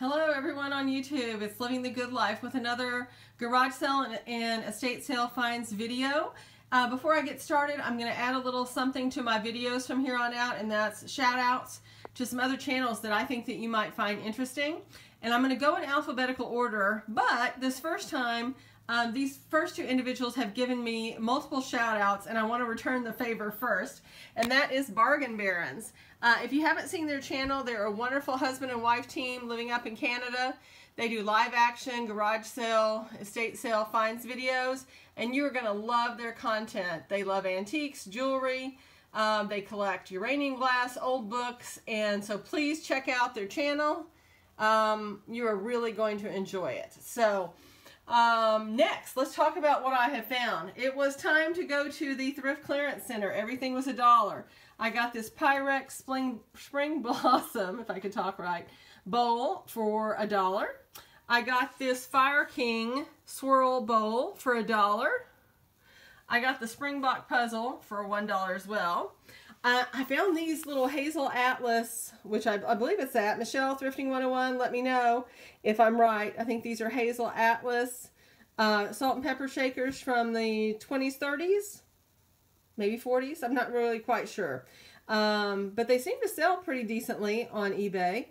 Hello everyone on YouTube. It's Living the Good Life with another garage sale and estate sale finds video. Before I get started, I'm going to add a little something to my videos from here on out, and that's shout outs to some other channels that I think that you might find interesting. And I'm going to go in alphabetical order, but this first time these first two individuals have given me multiple shout outs, and I want to return the favor first, and that is Bargain Barons. If you haven't seen their channel, they're a wonderful husband and wife team living up in Canada. They do live action, garage sale, estate sale finds videos, and you are going to love their content. They love antiques, jewelry, they collect uranium glass, old books, and so please check out their channel. You are really going to enjoy it. So next, let's talk about what I have found. It was time to go to the Thrift Clearance Center. Everything was $1. I got this Pyrex Spring Blossom, if I could talk right, bowl for $1. I got this FireKing swirl bowl for $1. I got the Springbok puzzle for $1 as well. I found these little Hazel Atlas, which I believe it's that. Michelle, Thrifting 101, let me know if I'm right. I think these are Hazel Atlas salt and pepper shakers from the 20s, 30s, maybe 40s. I'm not really quite sure. But they seem to sell pretty decently on eBay.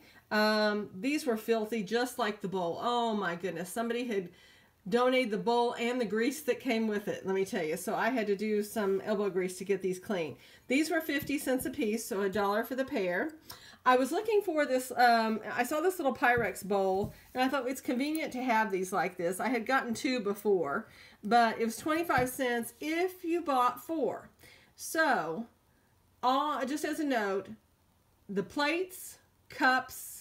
These were filthy, just like the bowl. Oh my goodness. Somebody had donated the bowl and the grease that came with it, let me tell you. So I had to do some elbow grease to get these clean. These were 50 cents a piece, so $1 for the pair. I was looking for this, I saw this little Pyrex bowl, and I thought it's convenient to have these like this. I had gotten two before, but it was 25 cents if you bought four. So, just as a note, the plates, cups,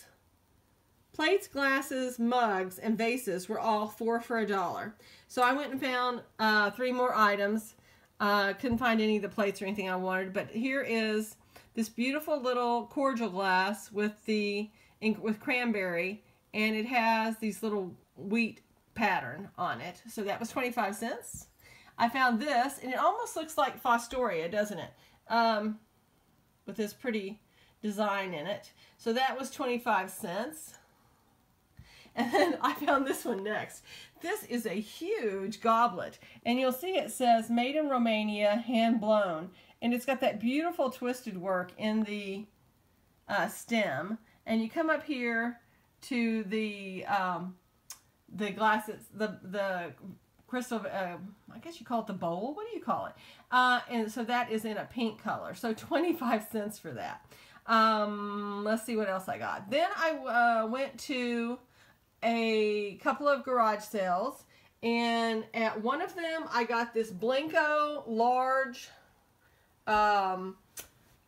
glasses, mugs, and vases were all 4 for $1. So I went and found 3 more items. Couldn't find any of the plates or anything I wanted, but here is this beautiful little cordial glass with cranberry, and it has these little wheat pattern on it. So that was 25 cents. I found this, and it almost looks like Fostoria, doesn't it? With this pretty design in it. So that was 25 cents. And then I found this one next. This is a huge goblet, and you'll see it says made in Romania, hand blown, and it's got that beautiful twisted work in the stem. And you come up here to the glasses, the crystal, I guess you call it the bowl. What do you call it? And so that is in a pink color. So 25 cents for that. Let's see what else I got. Then I went to a couple of garage sales, and at one of them I got this Blenko large, I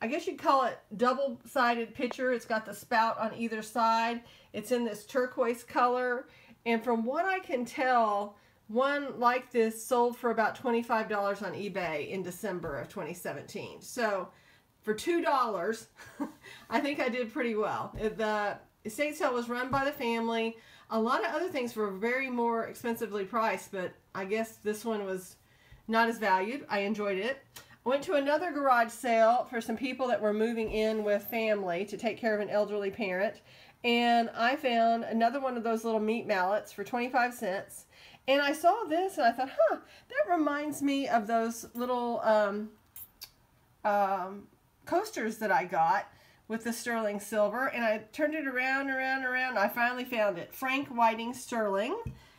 guess you'd call it double-sided pitcher. It's got the spout on either side. It's in this turquoise color, and from what I can tell, one like this sold for about $25 on eBay in December of 2017. So for $2, I think I did pretty well. The estate sale was run by the family. A lot of other things were very more expensively priced, but I guess this one was not as valued. I enjoyed it. I went to another garage sale for some people that were moving in with family to take care of an elderly parent, and I found another one of those little meat mallets for 25 cents. And I saw this and I thought, huh, that reminds me of those little coasters that I got with the sterling silver, and I turned it around, and I finally found it. Frank Whiting sterling.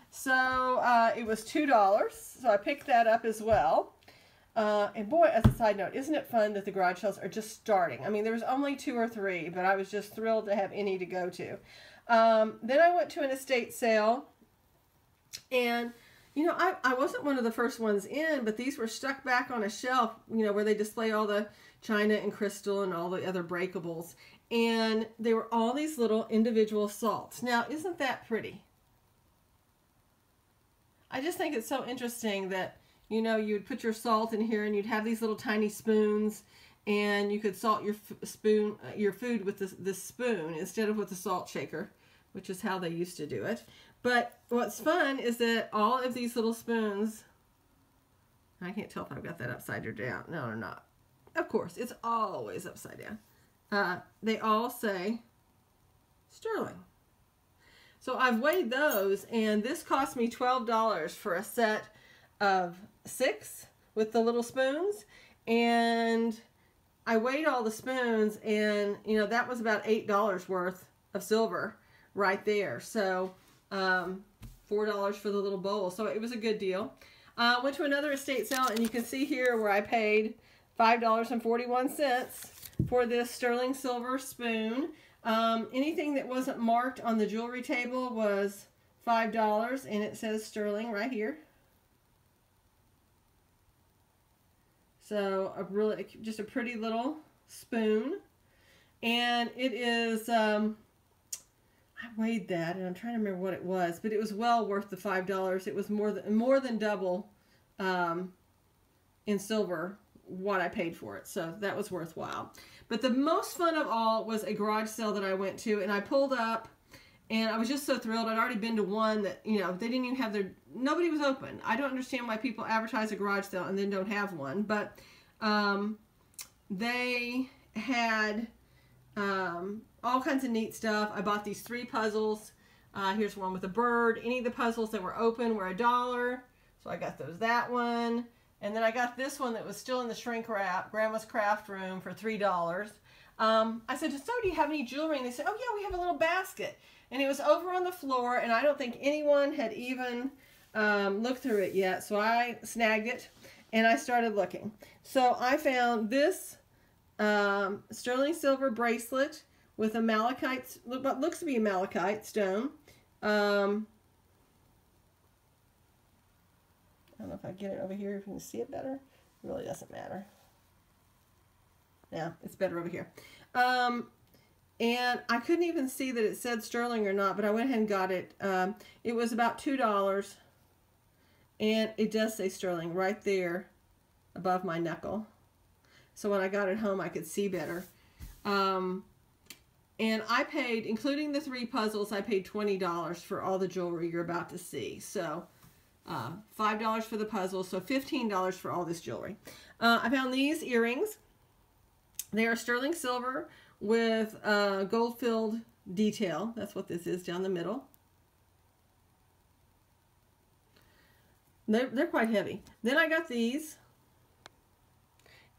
So it was $2, so I picked that up as well. And boy, as a side note, isn't it fun that the garage sales are just starting? I mean, there was only 2 or 3, but I was just thrilled to have any to go to. Then I went to an estate sale, and you know, I wasn't one of the first ones in, but these were stuck back on a shelf, you know, where they display all the china and crystal and all the other breakables. And they were all these little individual salts. Now, isn't that pretty? I just think it's so interesting that, you know, you would put your salt in here and you'd have these little tiny spoons, and you could salt your food with this spoon instead of with the salt shaker, which is how they used to do it. But what's fun is that all of these little spoons, I can't tell if I've got that upside or down. No, or not. Of course, it's always upside down. They all say sterling. So I've weighed those, and this cost me $12 for a set of 6 with the little spoons. And I weighed all the spoons, and you know, that was about $8 worth of silver right there. So $4 for the little bowl. So it was a good deal. Went to another estate sale, and you can see here where I paid $5.41 for this sterling silver spoon. Anything that wasn't marked on the jewelry table was $5, and it says sterling right here. So just a pretty little spoon, and it is. I weighed that, and I'm trying to remember what it was, but it was well worth the $5. It was more than double in silver what I paid for it, so that was worthwhile. But the most fun of all was a garage sale that I went to, and I pulled up, and I was just so thrilled. I'd already been to one that, you know, they didn't even have nobody was open. I don't understand why people advertise a garage sale and then don't have one, but they had all kinds of neat stuff. I bought these 3 puzzles. Here's one with a bird. Any of the puzzles that were open were $1, so I got that one. And then I got this one that was still in the shrink wrap, Grandma's Craft Room, for $3. I said, so do you have any jewelry? And they said, oh yeah, we have a little basket. And it was over on the floor, and I don't think anyone had even looked through it yet. So I snagged it, and I started looking. So I found this sterling silver bracelet with a malachite, what looks to be a malachite stone. I don't know if I get it over here, if you can see it better. It really doesn't matter. Yeah, it's better over here. And I couldn't even see that it said sterling or not, but I went ahead and got it. It was about $2, and it does say sterling right there above my knuckle. So when I got it home, I could see better. And I paid, including the 3 puzzles, I paid $20 for all the jewelry you're about to see. So $5 for the puzzle, so $15 for all this jewelry. I found these earrings. They are sterling silver with gold-filled detail. That's what this is down the middle. They're quite heavy. Then I got these,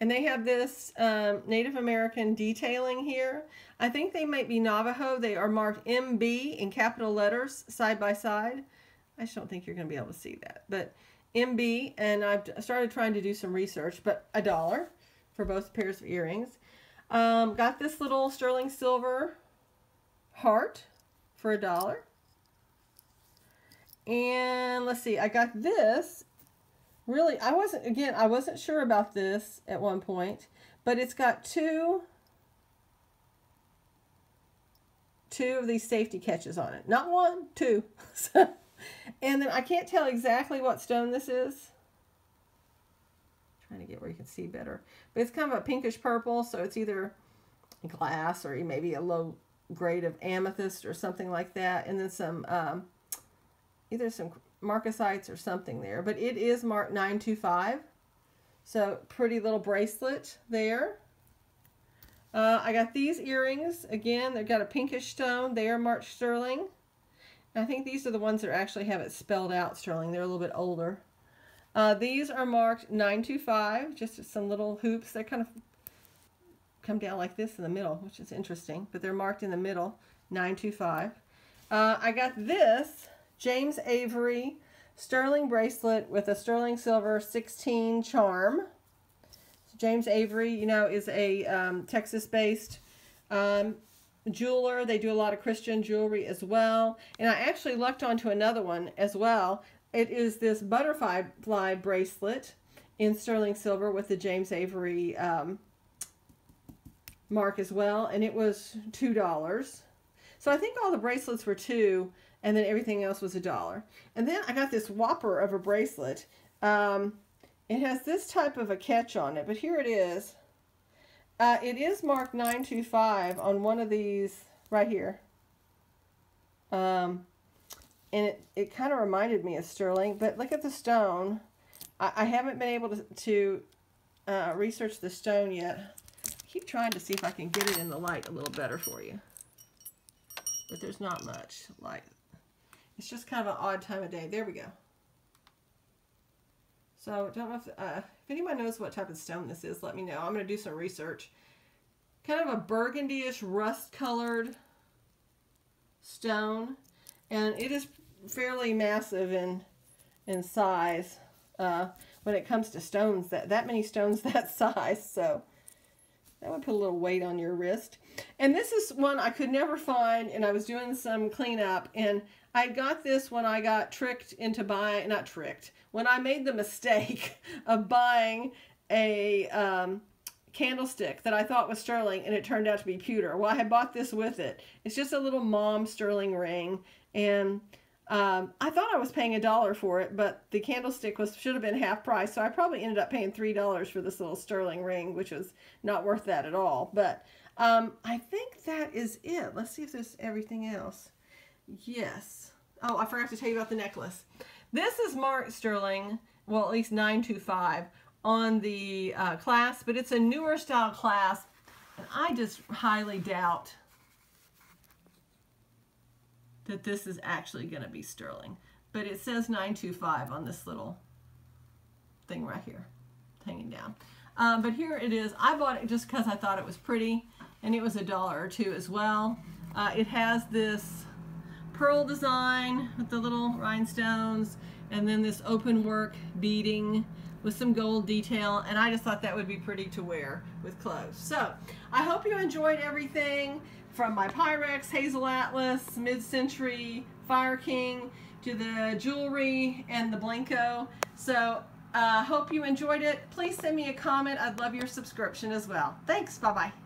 and they have this Native American detailing here. I think they might be Navajo. They are marked MB in capital letters side by side. I just don't think you're going to be able to see that, but MB, and I've started trying to do some research, but $1 for both pairs of earrings. Got this little sterling silver heart for $1. And let's see, I got this. Really, I wasn't sure about this at one point, but it's got two of these safety catches on it. Not one, 2. And then I can't tell exactly what stone this is. Trying to get where you can see better. But it's kind of a pinkish purple, so it's either glass or maybe a low grade of amethyst or something like that. And then some, either some marcasites or something there. But it is marked 925. So pretty little bracelet there. I got these earrings. Again, they've got a pinkish stone. They are marked sterling. I think these are the ones that actually have it spelled out sterling. They're a little bit older. These are marked 925, just some little hoops. They kind of come down like this in the middle, which is interesting, but they're marked in the middle, 925. I got this James Avery sterling bracelet with a sterling silver 16 charm. So James Avery, you know, is a Texas-based jeweler. They do a lot of Christian jewelry as well. And I actually lucked onto another one as well. It is this butterfly bracelet in sterling silver with the James Avery mark as well. And it was $2. So I think all the bracelets were $2, and then everything else was $1. And then I got this whopper of a bracelet. It has this type of a catch on it, but here it is. It is marked 925 on one of these right here. And it kind of reminded me of sterling, but look at the stone. I haven't been able to research the stone yet. I keep trying to see if I can get it in the light a little better for you. But there's not much light. It's just kind of an odd time of day. There we go. So I don't know if anybody knows what type of stone this is, let me know. I'm going to do some research. Kind of a burgundy-ish rust-colored stone, and it is fairly massive in size when it comes to stones. That many stones that size, so that would put a little weight on your wrist. And this is one I could never find, and I was doing some cleanup, and I got this when I got tricked into buying, not tricked, when I made the mistake of buying a candlestick that I thought was sterling, and it turned out to be pewter. Well, I had bought this with it. It's just a little mom sterling ring, and I thought I was paying $1 for it, but the candlestick should have been half price, so I probably ended up paying $3 for this little sterling ring, which was not worth that at all. But I think that is it. Let's see if there's everything else. Yes. Oh, I forgot to tell you about the necklace. This is marked sterling, well, at least 925 on the clasp, but it's a newer style clasp, and I just highly doubt that this is actually going to be sterling. But it says 925 on this little thing right here, hanging down. But here it is. I bought it just because I thought it was pretty, and it was $1 or $2 as well. It has this pearl design with the little rhinestones, and then this open work beading with some gold detail, and I just thought that would be pretty to wear with clothes. So I hope you enjoyed everything from my Pyrex, Hazel Atlas, mid-century FireKing, to the jewelry and the Blenko. So hope you enjoyed it. Please send me a comment. I'd love your subscription as well. Thanks. Bye-bye.